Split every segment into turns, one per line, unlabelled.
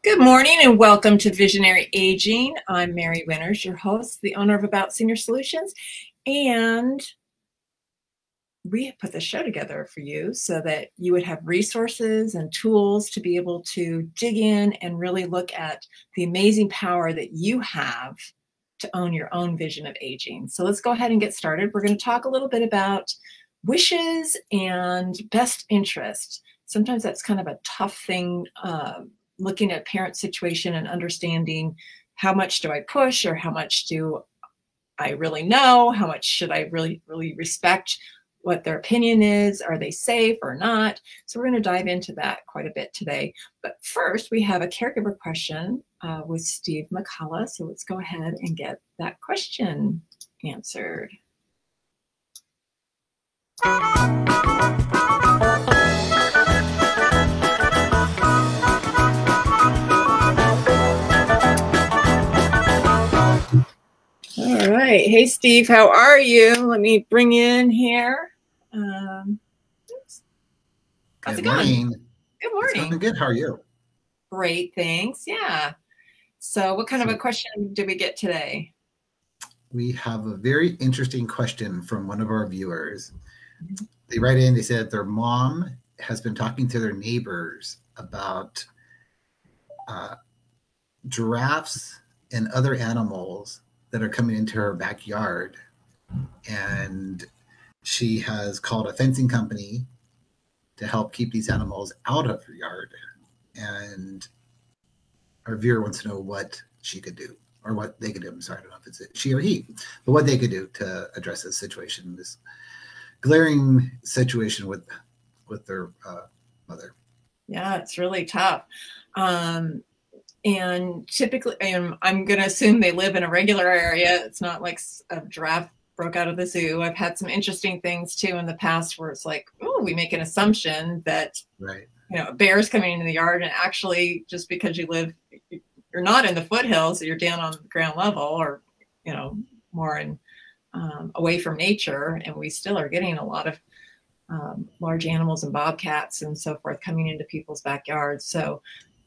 Good morning and welcome to Visionary Aging. I'm Mary Winters, your host, the owner of About Senior Solutions, and we have put this show together for you so that you would have resources and tools to be able to dig in and really look at the amazing power that you have to own your own vision of aging. So let's go ahead and get started. We're going to talk a little bit about wishes and best interest. Sometimes that's kind of a tough thing, looking at a parent situation and understanding how much do I push or how much do I really know, how much should I really respect what their opinion is, are they safe or not. So we're going to dive into that quite a bit today. But first we have a caregiver question with Steve McCullough. So let's go ahead and get that question answered. All right. Hey, Steve, how are you? Let me bring you in here. How's it going? Good morning.
It's going good. How are you?
Great, thanks. Yeah. So what kind of a question did we get today?
We have a very interesting question from one of our viewers. They write in, they said their mom has been talking to their neighbors about giraffes and other animals that are coming into her backyard. And she has called a fencing company to help keep these animals out of her yard. And our viewer wants to know what she could do, or what they could do. I'm sorry, I don't know if it's she or he, but what they could do to address this situation, this glaring situation with their mother.
Yeah, it's really tough. And typically, I'm going to assume they live in a regular area. It's not like a giraffe broke out of the zoo. I've had some interesting things too in the past where it's like, oh, we make an assumption that,
right,
a bear's coming into the yard, and actually just because you're not in the foothills, you're down on the ground level, or, more in away from nature, and we still are getting a lot of large animals and bobcats and so forth coming into people's backyards. So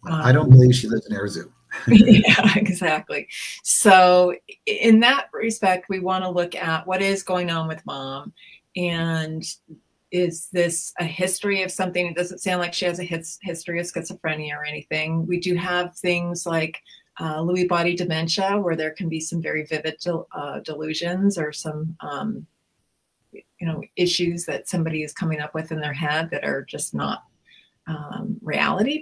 I don't believe she lives in our zoo.
Yeah, exactly. So in that respect, we want to look at what is going on with mom, and is this a history of something? It doesn't sound like she has a history of schizophrenia or anything. We do have things like Lewy body dementia, where there can be some very vivid delusions or some issues that somebody is coming up with in their head that are just not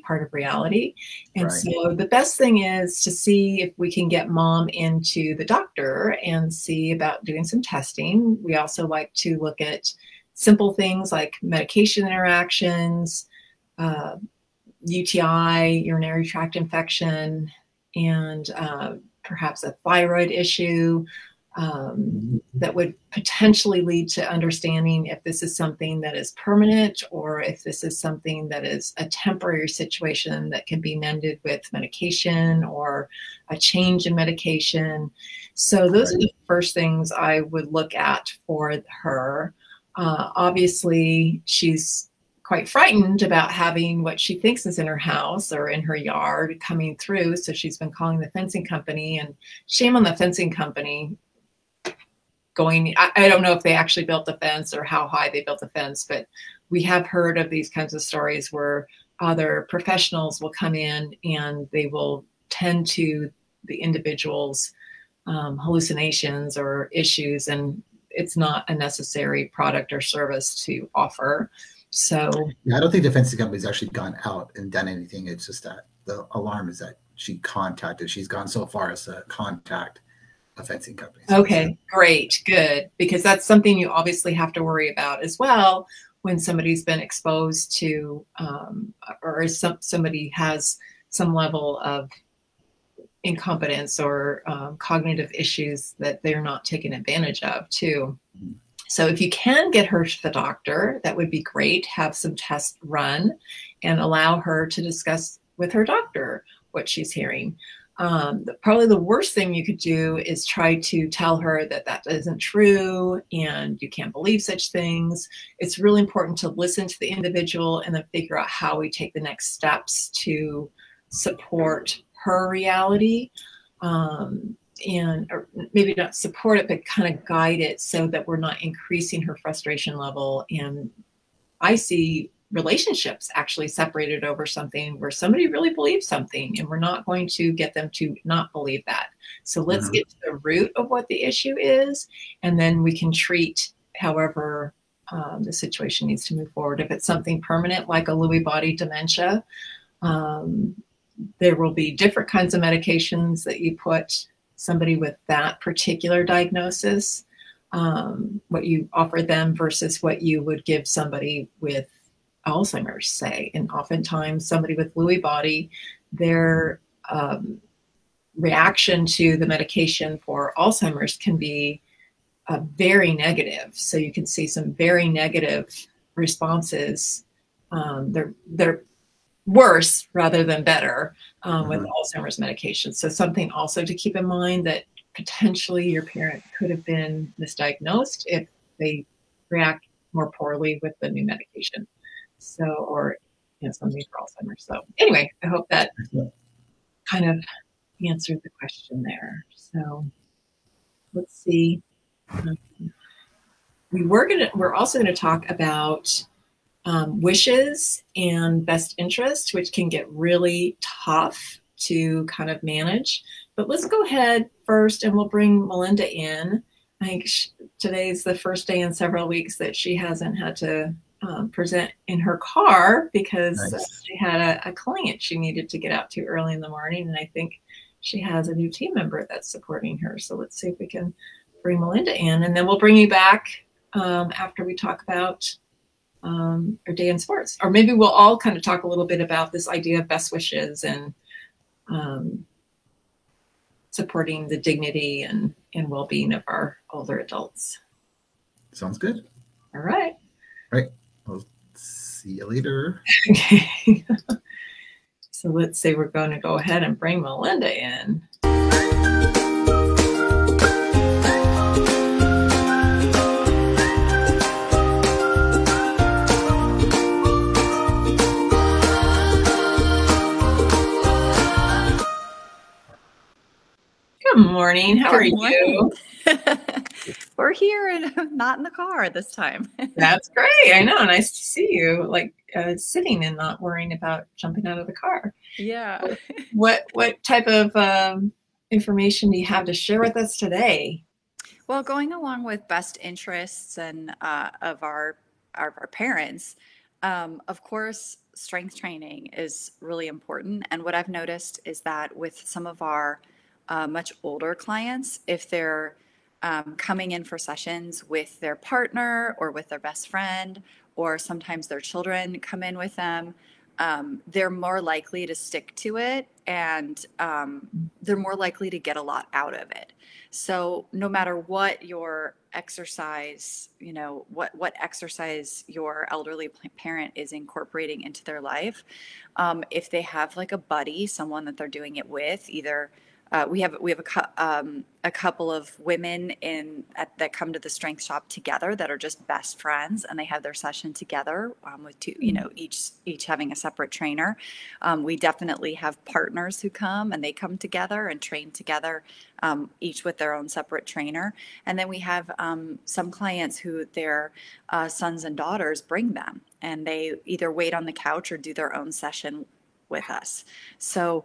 part of reality. And
right.
So the best thing is to see if we can get mom into the doctor and see about doing some testing. We also like to look at simple things like medication interactions, UTI, urinary tract infection, and perhaps a thyroid issue. That would potentially lead to understanding if this is something that is permanent or if this is something that is a temporary situation that can be mended with medication or a change in medication. So those are the first things I would look at for her. Obviously, she's quite frightened about having what she thinks is in her house or in her yard coming through. So she's been calling the fencing company, and shame on the fencing company. I don't know if they actually built the fence or how high they built the fence, but we have heard of these kinds of stories where other professionals will come in and they will tend to the individual's hallucinations or issues, and it's not a necessary product or service to offer. So
yeah, I don't think the fencing company's actually gone out and done anything. It's just that the alarm is that she's gone so far as to contact a fencing company.
Okay, great, good, because that's something you obviously have to worry about as well when somebody's been exposed to, or somebody has some level of incompetence or cognitive issues that they're not taking advantage of too. So if you can get her to the doctor, that would be great. Have some tests run and allow her to discuss with her doctor what she's hearing. Probably the worst thing you could do is try to tell her that that isn't true and you can't believe such things. It's really important to listen to the individual and then figure out how we take the next steps to support her reality, and or maybe not support it, but kind of guide it so that we're not increasing her frustration level. And I see relationships actually separated over something where somebody really believes something, and we're not going to get them to not believe that. So let's get to the root of what the issue is, and then we can treat however the situation needs to move forward. If it's something permanent, like a Lewy body dementia, there will be different kinds of medications that you put somebody with that particular diagnosis, what you offer them versus what you would give somebody with Alzheimer's, say. And oftentimes somebody with Lewy body, their reaction to the medication for Alzheimer's can be very negative. So you can see some very negative responses. They're worse rather than better with Alzheimer's medication. So something also to keep in mind, that potentially your parent could have been misdiagnosed if they react more poorly with the new medication. So, or something for Alzheimer's. So anyway, I hope that kind of answered the question there. So let's see. We're also going to talk about wishes and best interest, which can get really tough to kind of manage. But let's go ahead first, and we'll bring Melinda in. I think today's the first day in several weeks that she hasn't had to present in her car, because she had a client she needed to get out to early in the morning, and I think she has a new team member that's supporting her. So let's see if we can bring Melinda in, and then we'll bring you back after we talk about our day in sports. Or maybe we'll all kind of talk a little bit about this idea of best wishes and supporting the dignity and well-being of our older adults.
Sounds good.
All right.
All right. We'll see you later.
Okay. So let's say we're going to go ahead and bring Melinda in. Good morning. How are you?
We're here and not in the car this time.
That's great. I know. Nice to see you, like sitting and not worrying about jumping out of the car.
Yeah.
What type of information do you have to share with us today?
Well, going along with best interests and of our parents, of course, strength training is really important. And what I've noticed is that with some of our much older clients, if they're coming in for sessions with their partner or with their best friend, or sometimes their children come in with them, they're more likely to stick to it, and they're more likely to get a lot out of it. So no matter what your exercise, what exercise your elderly parent is incorporating into their life, if they have like a buddy, someone that they're doing it with, either we have a couple of women that come to the strength shop together that are just best friends, and they have their session together with two, each having a separate trainer. We definitely have partners who come, and they come together and train together, each with their own separate trainer. And then we have some clients who their sons and daughters bring them, and they either wait on the couch or do their own session with us. So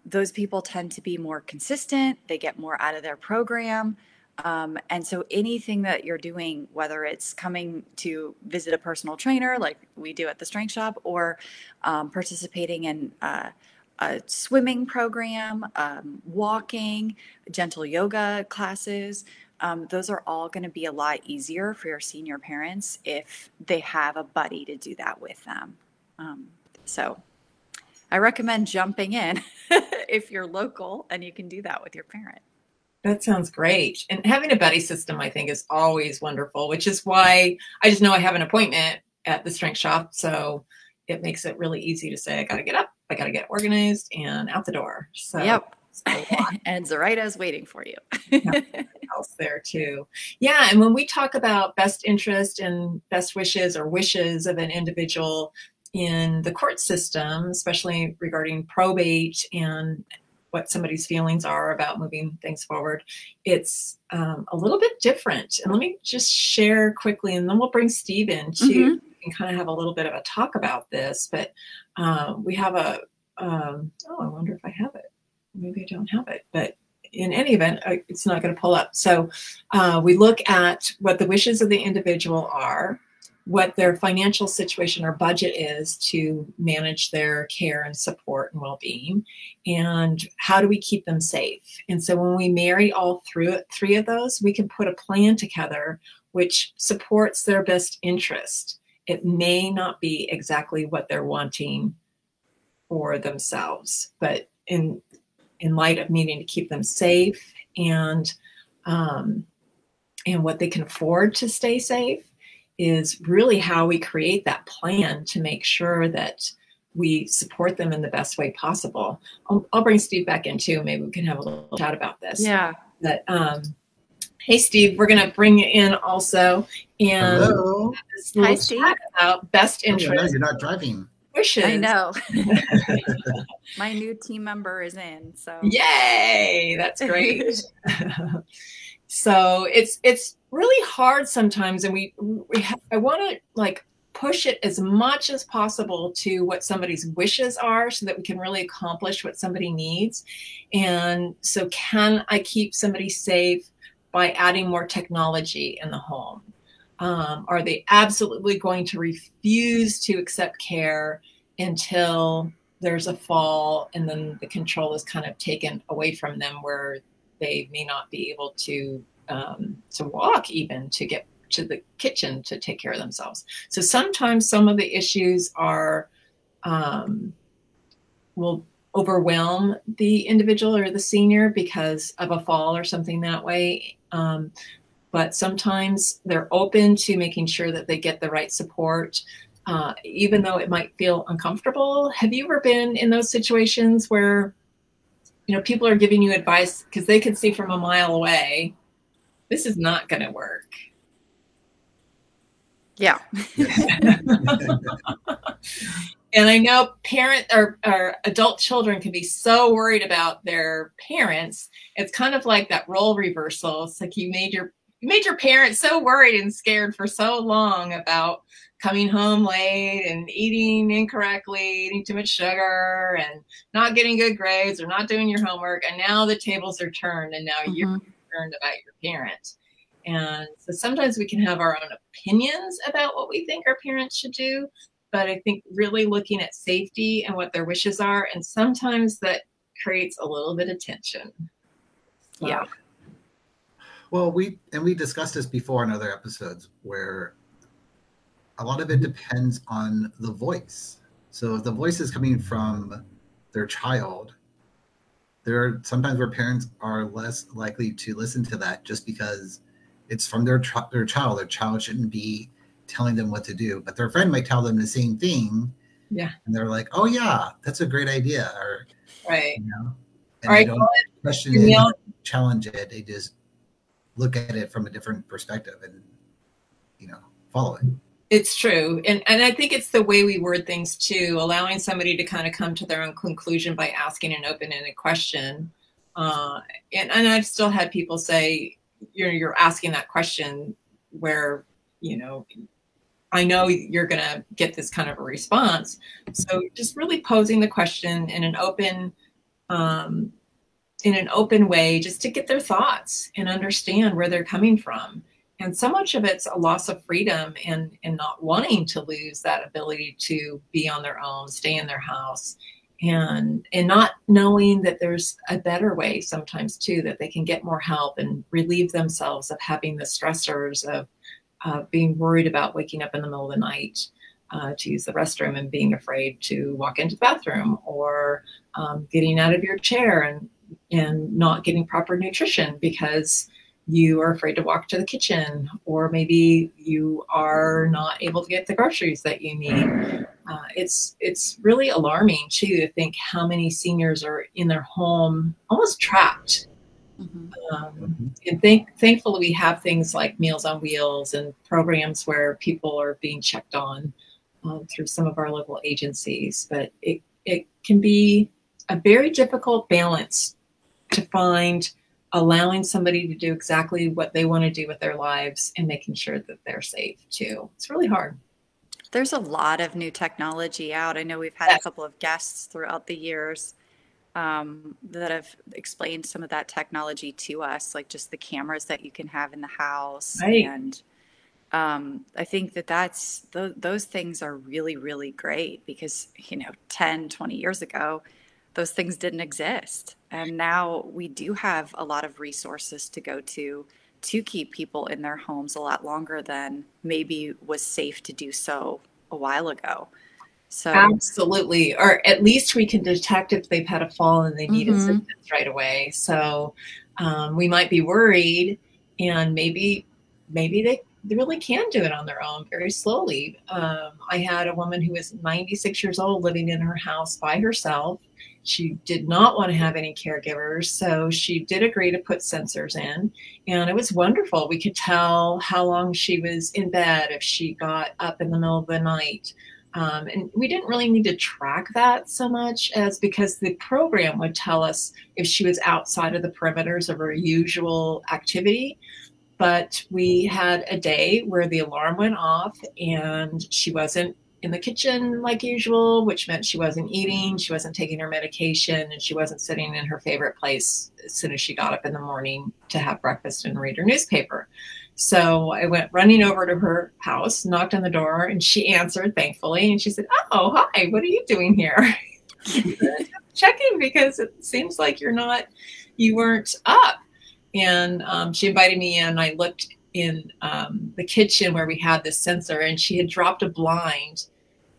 those people tend to be more consistent. They get more out of their program. And so anything that you're doing, whether it's coming to visit a personal trainer like we do at the Strength Shop, or participating in a swimming program, walking, gentle yoga classes, those are all going to be a lot easier for your senior parents if they have a buddy to do that with them. So I recommend jumping in if you're local and you can do that with your parent.
That sounds great. And having a buddy system, I think, is always wonderful, which is why I just know I have an appointment at the Strength Shop. So it makes it really easy to say, I got to get up, I got to get organized and out the door. So
yep. And Zoraita's waiting for you.
Else there too. Yeah. And when we talk about best interest and best wishes or wishes of an individual, in the court system, especially regarding probate and what somebody's feelings are about moving things forward, it's a little bit different. And let me just share quickly, and then we'll bring Steve in too, and kind of have a little bit of a talk about this. But we have a, oh, I wonder if I have it. Maybe I don't have it, but in any event, it's not going to pull up. So we look at what the wishes of the individual are, what their financial situation or budget is to manage their care and support and well-being, and how do we keep them safe. And so when we marry all three of those, we can put a plan together which supports their best interest. It may not be exactly what they're wanting for themselves, but in light of needing to keep them safe and what they can afford to stay safe, is really how we create that plan to make sure that we support them in the best way possible. I'll bring Steve back in too. Maybe we can have a little chat about this.
Yeah.
But hey, Steve, we're going to bring you in also. And
hello.
Hi, Steve.
About best interest.
Oh, no, you're not driving.
Wishes.
I know. My new team member is in. So
yay, that's great. So it's really hard sometimes, and I want to like push it as much as possible to what somebody's wishes are, so that we can really accomplish what somebody needs. And so, can I keep somebody safe by adding more technology in the home? Are they absolutely going to refuse to accept care until there's a fall, and then the control is kind of taken away from them, where they may not be able to walk even to get to the kitchen to take care of themselves. So sometimes some of the issues are will overwhelm the individual or the senior because of a fall or something that way. But sometimes they're open to making sure that they get the right support, even though it might feel uncomfortable. Have you ever been in those situations where, people are giving you advice because they can see from a mile away, this is not going to work?
Yeah.
And I know or adult children can be so worried about their parents. It's kind of like that role reversal. It's like you made your parents so worried and scared for so long about coming home late and eating incorrectly, eating too much sugar, and not getting good grades or not doing your homework. And now the tables are turned, and now you're concerned about your parents. And so sometimes we can have our own opinions about what we think our parents should do, but I think really looking at safety and what their wishes are, and sometimes that creates a little bit of tension. So.
Yeah.
Well, we discussed this before in other episodes, where a lot of it depends on the voice. So if the voice is coming from their child, there are sometimes where parents are less likely to listen to that just because it's from their child. Their child shouldn't be telling them what to do, but their friend might tell them the same thing. Yeah. And they're like, oh yeah, that's a great idea. Or,
right.
And
they
don't question it, challenge it. They just look at it from a different perspective and, follow it.
It's true. And I think it's the way we word things too, allowing somebody to kind of come to their own conclusion by asking an open-ended question. And I've still had people say, you're asking that question where, I know you're going to get this kind of a response. So just really posing the question in an open way, just to get their thoughts and understand where they're coming from. And so much of it's a loss of freedom and not wanting to lose that ability to be on their own, stay in their house, and not knowing that there's a better way sometimes too, that they can get more help and relieve themselves of having the stressors of being worried about waking up in the middle of the night to use the restroom and being afraid to walk into the bathroom, or getting out of your chair and not getting proper nutrition because you are afraid to walk to the kitchen, or maybe you are not able to get the groceries that you need. It's really alarming too to think how many seniors are in their home almost trapped. And thankfully we have things like Meals on Wheels and programs where people are being checked on through some of our local agencies. But it can be a very difficult balance to find, allowing somebody to do exactly what they want to do with their lives and making sure that they're safe too. It's really hard.
There's a lot of new technology out. I know we've had a couple of guests throughout the years that have explained some of that technology to us, like just the cameras that you can have in the house.
Right.
And I think that those things are really, really great because, 10, 20 years ago, those things didn't exist. And now we do have a lot of resources to go to keep people in their homes a lot longer than maybe was safe to do so a while ago. So
absolutely. Or at least we can detect if they've had a fall and they need
mm-hmm.
assistance right away. So we might be worried, and maybe they really can do it on their own very slowly. I had a woman who was 96 years old living in her house by herself. She did not want to have any caregivers, so she did agree to put sensors in, and it was wonderful. We could tell how long she was in bed, if she got up in the middle of the night. And we didn't really need to track that so much, as because the program would tell us if she was outside of the perimeters of her usual activity. But we had a day where the alarm went off and she wasn't in the kitchen like usual, which meant she wasn't eating, she wasn't taking her medication, and she wasn't sitting in her favorite place as soon as she got up in the morning to have breakfast and read her newspaper. So I went running over to her house, knocked on the door, and she answered, thankfully. And she said, "Oh, hi, what are you doing here?" Checking, because it seems like you weren't up. And she invited me in. I looked in the kitchen where we had this sensor, and she had dropped a blind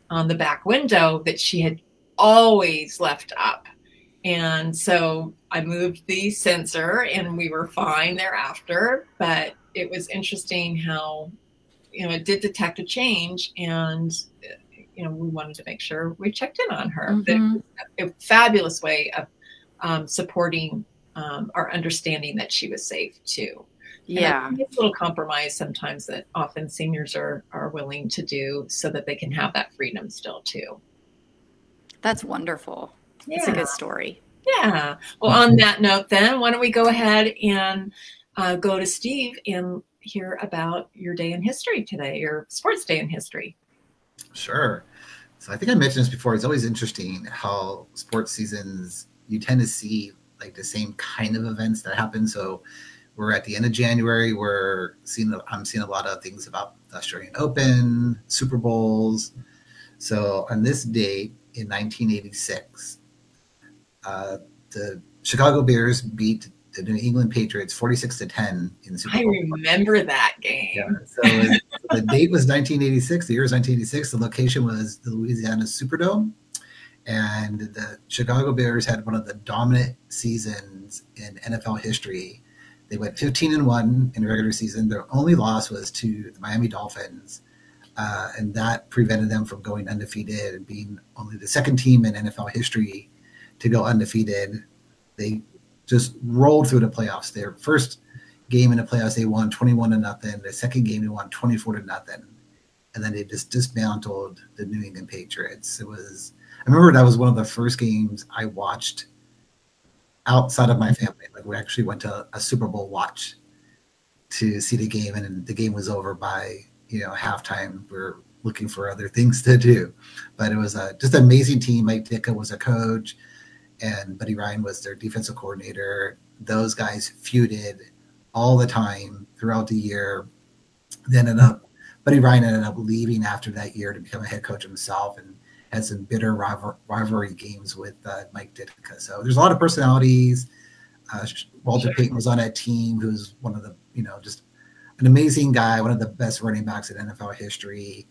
on the back window that she had always left up. And so I moved the sensor and we were fine thereafter. But it was interesting how, it did detect a change, and, we wanted to make sure we checked in on her.
Mm-hmm.
A fabulous way of supporting our understanding that she was safe too.
Yeah.
And it's a little compromise sometimes that often seniors are willing to do so that they can have that freedom still too.
That's wonderful.
Yeah.
It's a good story.
Yeah. Well, on that note then, why don't we go ahead and go to Steve and hear about your day in history today, your sports day in history.
Sure. So I think I mentioned this before. It's always interesting how sports seasons, you tend to see like the same kind of events that happen. So we're at the end of January. I'm seeing a lot of things about the Australian Open, Super Bowls. So on this date in 1986, the Chicago Bears beat the New England Patriots 46-10 in the Super Bowl.
I remember that game.
Yeah. So the date was 1986. The year was 1986. The location was the Louisiana Superdome. And the Chicago Bears had one of the dominant seasons in NFL history. They went 15-1 in the regular season. Their only loss was to the Miami Dolphins, and that prevented them from going undefeated and being only the second team in NFL history to go undefeated. They just rolled through the playoffs. Their first game in the playoffs, they won 21-0. The second game, they won 24-0. And then they just dismantled the New England Patriots. I remember that was one of the first games I watched outside of my family. Like, we actually went to a Super Bowl watch to see the game, and the game was over by halftime. We're looking for other things to do, but it was just an amazing team. Mike Ditka was a coach, and Buddy Ryan was their defensive coordinator. Those guys feuded all the time throughout the year. Buddy Ryan ended up leaving after that year to become a head coach himself, and had some bitter rivalry games with Mike Ditka. So there's a lot of personalities. Walter Payton was on that team, who's one of the, just an amazing guy, one of the best running backs in NFL history.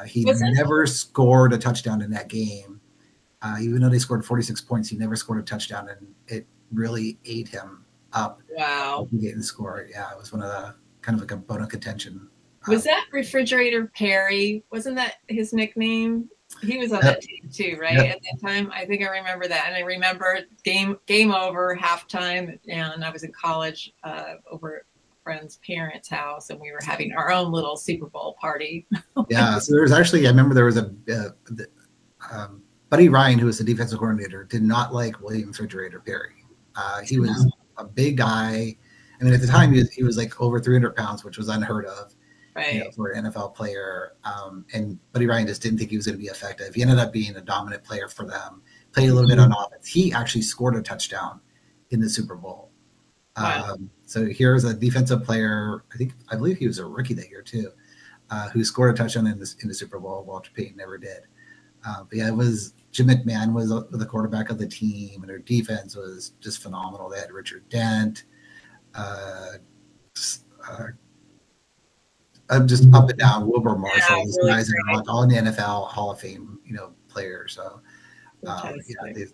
He never scored a touchdown in that game. Even though they scored 46 points, he never scored a touchdown, and it really ate him up.
Wow.
He didn't score. Yeah, it was one of the kind of like a bone of contention.
Was that Refrigerator Perry? Wasn't that his nickname? He was on that team too, right? Yep. At that time, I think I remember that, and I remember game over, halftime, and I was in college over friend's parents' house, and we were having our own little Super Bowl party.
Yeah, so there was actually, I remember there was Buddy Ryan, who was the defensive coordinator, did not like William Refrigerator Perry. He was a big guy. I mean, at the time, he was like over 300 pounds, which was unheard of,
Right.
for an NFL player. And Buddy Ryan just didn't think he was going to be effective. He ended up being a dominant player for them, played a little bit on offense. He actually scored a touchdown in the Super Bowl.
Wow.
So here's a defensive player, I believe he was a rookie that year too, who scored a touchdown in the Super Bowl. Walter Payton never did. But yeah, it was Jim McMahon was the quarterback of the team, and their defense was just phenomenal. They had Richard Dent, just up and down, Wilbur Marshall, these
really
guys are all in the NFL Hall of Fame, players. So they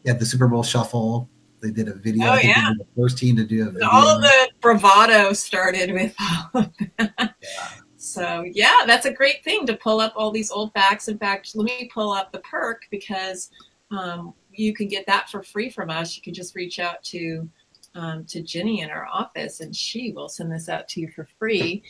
had the Super Bowl shuffle. They did a video. I think they were the first team to do a video.
All of the bravado started with all of that.
Yeah.
So yeah, that's a great thing to pull up all these old facts. In fact, let me pull up the perk, because you can get that for free from us. You can just reach out to Jenny in our office, and she will send this out to you for free.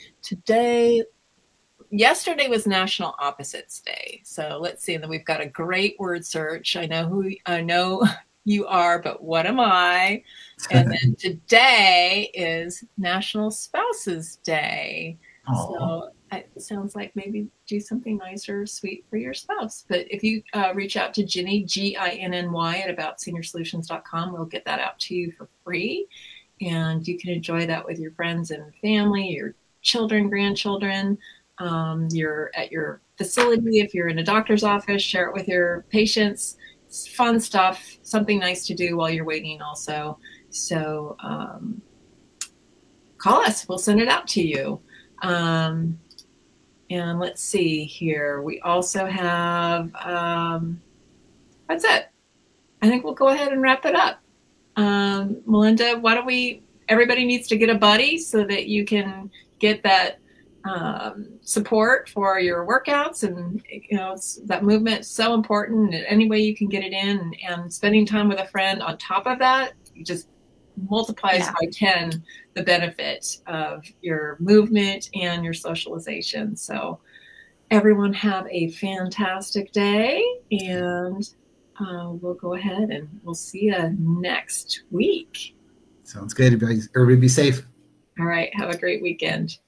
Yesterday was National Opposites Day. So let's see. And then we've got a great word search. I know you are, but what am I? And then today is National Spouses Day. So it sounds like maybe do something nice or sweet for your spouse. But if you reach out to Ginny, Ginny, at AboutSeniorSolutions.com, we'll get that out to you for free. And you can enjoy that with your friends and family, your children, grandchildren. You're at your facility. If you're in a doctor's office, share it with your patients. It's fun stuff, something nice to do while you're waiting also. So call us. We'll send it out to you. And let's see here. We also have, that's it. I think we'll go ahead and wrap it up. Melinda, everybody needs to get a buddy so that you can get that support for your workouts, and that movement is so important. Any way you can get it in, and spending time with a friend on top of that, you just multiplies by 10 the benefit of your movement and your socialization. So everyone have a fantastic day, and we'll go ahead and we'll see you next week.
Sounds good. Everybody be safe.
All right. Have a great weekend.